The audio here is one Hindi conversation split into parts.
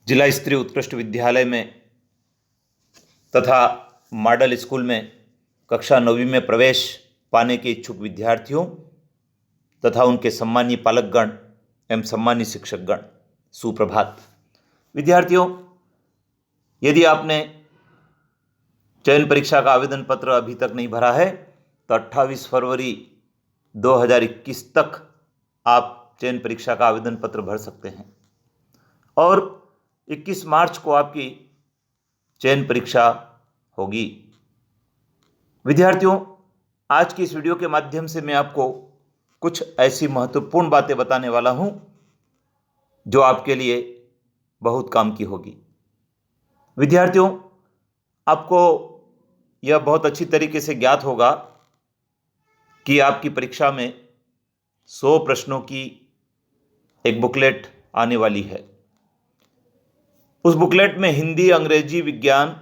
जिला स्तरीय उत्कृष्ट विद्यालय में तथा मॉडल स्कूल में कक्षा 9वीं में प्रवेश पाने के इच्छुक विद्यार्थियों तथा उनके सम्मानीय पालकगण एवं सम्मानीय शिक्षकगण, सुप्रभात। विद्यार्थियों, यदि आपने चयन परीक्षा का आवेदन पत्र अभी तक नहीं भरा है तो 28 फरवरी 2021 तक आप चयन परीक्षा का आवेदन पत्र भर सकते हैं और 21 मार्च को आपकी चयन परीक्षा होगी। विद्यार्थियों, आज की इस वीडियो के माध्यम से मैं आपको कुछ ऐसी महत्वपूर्ण बातें बताने वाला हूं जो आपके लिए बहुत काम की होगी। विद्यार्थियों, आपको यह बहुत अच्छी तरीके से ज्ञात होगा कि आपकी परीक्षा में 100 प्रश्नों की एक बुकलेट आने वाली है। उस बुकलेट में हिंदी, अंग्रेजी, विज्ञान,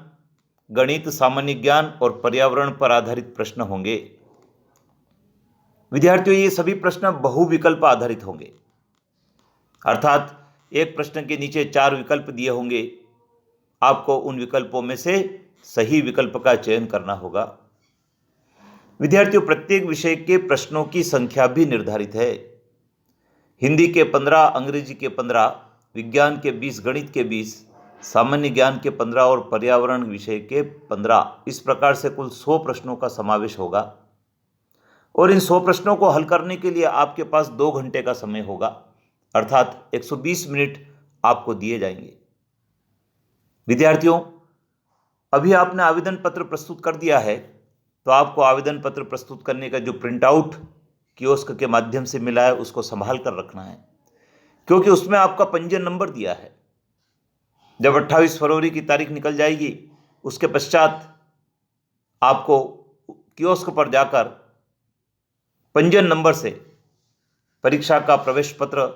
गणित, सामान्य ज्ञान और पर्यावरण पर आधारित प्रश्न होंगे। विद्यार्थियों, ये सभी प्रश्न बहुविकल्प आधारित होंगे, अर्थात एक प्रश्न के नीचे 4 विकल्प दिए होंगे। आपको उन विकल्पों में से सही विकल्प का चयन करना होगा। विद्यार्थियों, प्रत्येक विषय के प्रश्नों की संख्या भी निर्धारित है। हिंदी के 15, अंग्रेजी के 15, विज्ञान के 20, गणित के 20, सामान्य ज्ञान के 15 और पर्यावरण विषय के 15। इस प्रकार से कुल 100 प्रश्नों का समावेश होगा और इन 100 प्रश्नों को हल करने के लिए आपके पास 2 घंटे का समय होगा, अर्थात 120 मिनट आपको दिए जाएंगे। विद्यार्थियों, अभी आपने आवेदन पत्र प्रस्तुत कर दिया है तो आपको आवेदन पत्र प्रस्तुत करने का जो प्रिंट आउट कियोस्क के माध्यम से मिला है उसको संभाल कर रखना है, क्योंकि उसमें आपका पंजीयन नंबर दिया है। जब 28 फरवरी की तारीख निकल जाएगी उसके पश्चात आपको कियोस्क पर जाकर पंजीयन नंबर से परीक्षा का प्रवेश पत्र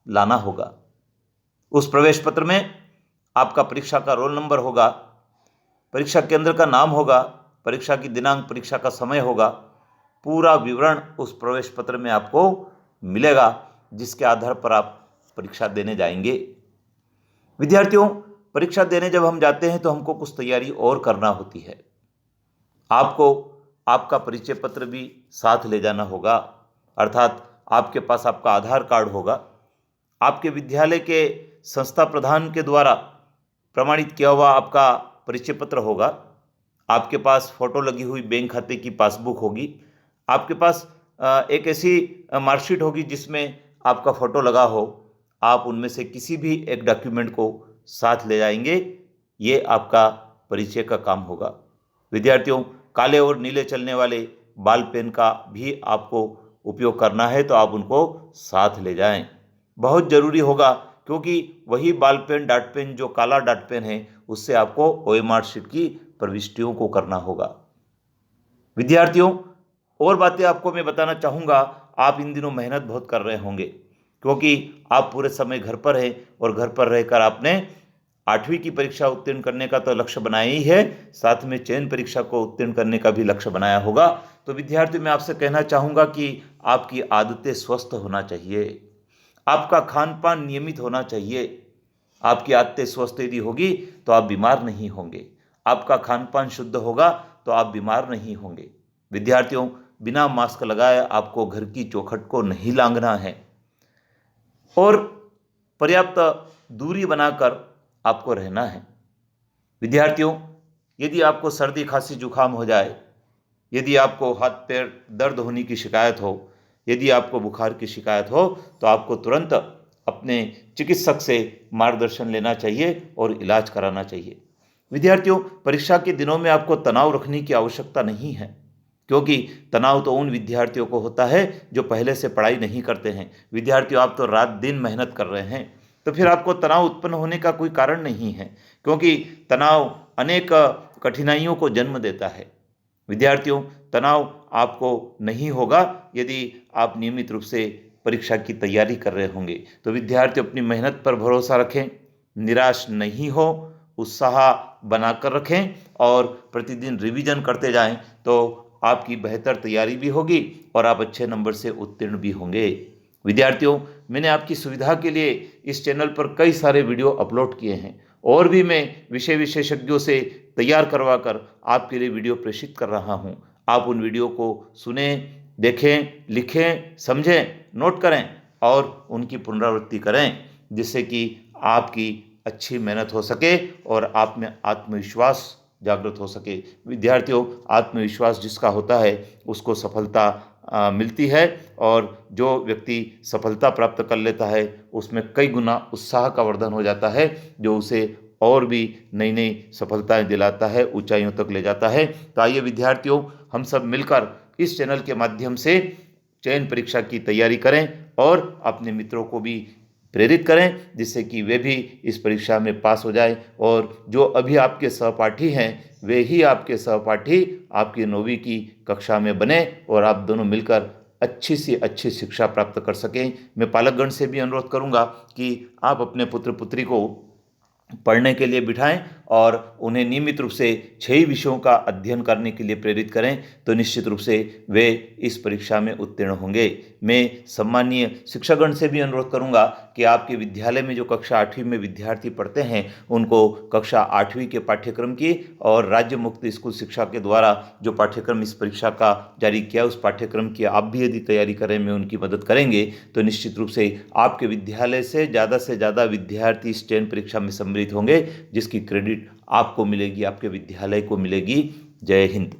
लाना होगा। उस प्रवेश पत्र में आपका परीक्षा का रोल नंबर होगा, परीक्षा केंद्र का नाम होगा, परीक्षा की दिनांक, परीक्षा का समय होगा। पूरा विवरण उस प्रवेश पत्र में आपको मिलेगा, जिसके आधार पर आप परीक्षा देने जाएंगे। विद्यार्थियों, परीक्षा देने जब हम जाते हैं तो हमको कुछ तैयारी और करना होती है। आपको आपका परिचय पत्र भी साथ ले जाना होगा, अर्थात आपके पास आपका आधार कार्ड होगा, आपके विद्यालय के संस्था प्रधान के द्वारा प्रमाणित किया हुआ आपका परिचय पत्र होगा, आपके पास फोटो लगी हुई बैंक खाते की पासबुक होगी, आपके पास एक ऐसी मार्कशीट होगी जिसमें आपका फोटो लगा हो। आप उनमें से किसी भी एक डॉक्यूमेंट को साथ ले जाएंगे। ये आपका परिचय का काम होगा। विद्यार्थियों, काले और नीले चलने वाले बॉल पेन का भी आपको उपयोग करना है तो आप उनको साथ ले जाएं। बहुत ज़रूरी होगा, क्योंकि वही बॉल पेन, डॉट पेन, जो काला डॉट पेन है, उससे आपको ओएमआर शीट की प्रविष्टियों को करना होगा। विद्यार्थियों, और बातें आपको मैं बताना चाहूँगा। आप इन दिनों मेहनत बहुत कर रहे होंगे, क्योंकि आप पूरे समय घर पर हैं और घर पर रहकर आपने 8वीं की परीक्षा उत्तीर्ण करने का तो लक्ष्य बनाया ही है, साथ में चयन परीक्षा को उत्तीर्ण करने का भी लक्ष्य बनाया होगा। तो विद्यार्थियों, मैं आपसे कहना चाहूँगा कि आपकी आदतें स्वस्थ होना चाहिए, आपका खान पान नियमित होना चाहिए। आपकी आदतें स्वस्थ यदि होगी तो आप बीमार नहीं होंगे, आपका खान पान शुद्ध होगा तो आप बीमार नहीं होंगे। विद्यार्थियों, बिना मास्क लगाए आपको घर की चौखट को नहीं लांघना है और पर्याप्त दूरी बनाकर आपको रहना है। विद्यार्थियों, यदि आपको सर्दी, खांसी, जुकाम हो जाए, यदि आपको हाथ पैर दर्द होने की शिकायत हो, यदि आपको बुखार की शिकायत हो, तो आपको तुरंत अपने चिकित्सक से मार्गदर्शन लेना चाहिए और इलाज कराना चाहिए। विद्यार्थियों, परीक्षा के दिनों में आपको तनाव रखने की आवश्यकता नहीं है, क्योंकि तनाव तो उन विद्यार्थियों को होता है जो पहले से पढ़ाई नहीं करते हैं। विद्यार्थियों, आप तो रात दिन मेहनत कर रहे हैं, तो फिर आपको तनाव उत्पन्न होने का कोई कारण नहीं है, क्योंकि तनाव अनेक कठिनाइयों को जन्म देता है। विद्यार्थियों, तनाव आपको नहीं होगा यदि आप नियमित रूप से परीक्षा की तैयारी कर रहे होंगे। तो विद्यार्थी अपनी मेहनत पर भरोसा रखें, निराश नहीं हो, उत्साह बनाकर रखें और प्रतिदिन रिवीजन करते जाएं तो आपकी बेहतर तैयारी भी होगी और आप अच्छे नंबर से उत्तीर्ण भी होंगे। विद्यार्थियों, मैंने आपकी सुविधा के लिए इस चैनल पर कई सारे वीडियो अपलोड किए हैं और भी मैं विषय विशेषज्ञों से तैयार करवा कर आपके लिए वीडियो प्रेषित कर रहा हूं। आप उन वीडियो को सुने, देखें, लिखें, समझें, नोट करें और उनकी पुनरावृत्ति करें, जिससे कि आपकी अच्छी मेहनत हो सके और आप में आत्मविश्वास जागृत हो सके। विद्यार्थियों, आत्मविश्वास जिसका होता है उसको सफलता मिलती है और जो व्यक्ति सफलता प्राप्त कर लेता है उसमें कई गुना उत्साह का वर्धन हो जाता है, जो उसे और भी नई नई सफलताएं दिलाता है, ऊंचाइयों तक ले जाता है। तो आइए विद्यार्थियों, हम सब मिलकर इस चैनल के माध्यम से चयन परीक्षा की तैयारी करें और अपने मित्रों को भी प्रेरित करें, जिससे कि वे भी इस परीक्षा में पास हो जाए और जो अभी आपके सहपाठी हैं वे ही आपके सहपाठी आपकी 9वीं की कक्षा में बने और आप दोनों मिलकर अच्छी सी अच्छी शिक्षा प्राप्त कर सकें। मैं पालकगण से भी अनुरोध करूंगा कि आप अपने पुत्र पुत्री को पढ़ने के लिए बिठाएं और उन्हें नियमित रूप से 6 विषयों का अध्ययन करने के लिए प्रेरित करें, तो निश्चित रूप से वे इस परीक्षा में उत्तीर्ण होंगे। मैं सम्मानीय शिक्षकगण से भी अनुरोध करूंगा कि आपके विद्यालय में जो कक्षा 8वीं में विद्यार्थी पढ़ते हैं उनको कक्षा 8वीं के पाठ्यक्रम की और राज्य मुक्त स्कूल शिक्षा के द्वारा जो पाठ्यक्रम इस परीक्षा का जारी किया उस पाठ्यक्रम की आप भी यदि तैयारी करें, में उनकी मदद करेंगे तो निश्चित रूप से आपके विद्यालय से ज़्यादा विद्यार्थी इस चयन परीक्षा में सम्मिलित होंगे, जिसकी क्रेडिट आपको मिलेगी, आपके विद्यालय को मिलेगी। जय हिंद।